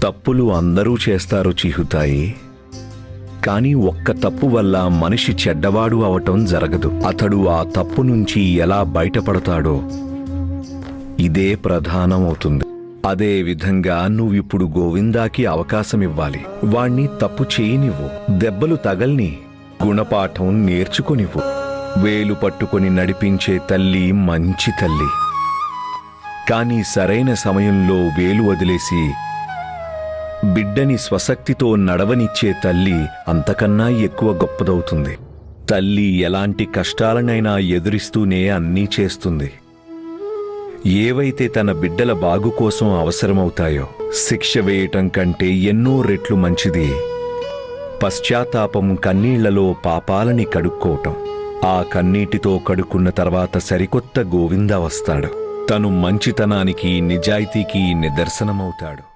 తప్పులు అందరూ చేస్తారు చిహుతాయి. కానీ ఒక్క తప్పు వల్ల మనిషి చెడ్డవాడు అవటం జరగదు. అతడు ఆ తప్పు నుంచి ఎలా బయటపడతాడో ఇదే ప్రధానమవుతుంది. అదే విధంగా నువ్విప్పుడు గోవిందాకి అవకాశమివ్వాలి. వాణ్ణి తప్పు చేయనివ్వు, దెబ్బలు తగల్ని, గుణపాఠం నేర్చుకొనివ్వు. వేలు పట్టుకొని నడిపించే తల్లి మంచి తల్లి. కానీ సరైన సమయంలో వేలు వదిలేసి బిడ్డని స్వశక్తితో నడవనిచ్చే తల్లి అంతకన్నా ఎక్కువ గొప్పదవుతుంది. తల్లి ఎలాంటి కష్టాలనైనా ఎదురిస్తూనే అన్నీ చేస్తుంది. ఏవైతే తన బిడ్డల బాగు కోసం అవసరమవుతాయో, శిక్ష వేయటం కంటే ఎన్నో రెట్లు మంచిది పశ్చాత్తాపం, కన్నీళ్లలో పాపాలని కడుక్కోవటం. ఆ కన్నీటితో కడుక్కున్న తర్వాత సరికొత్త గోవింద వస్తాడు. తను మంచితనానికి, నిజాయితీకి నిదర్శనమవుతాడు.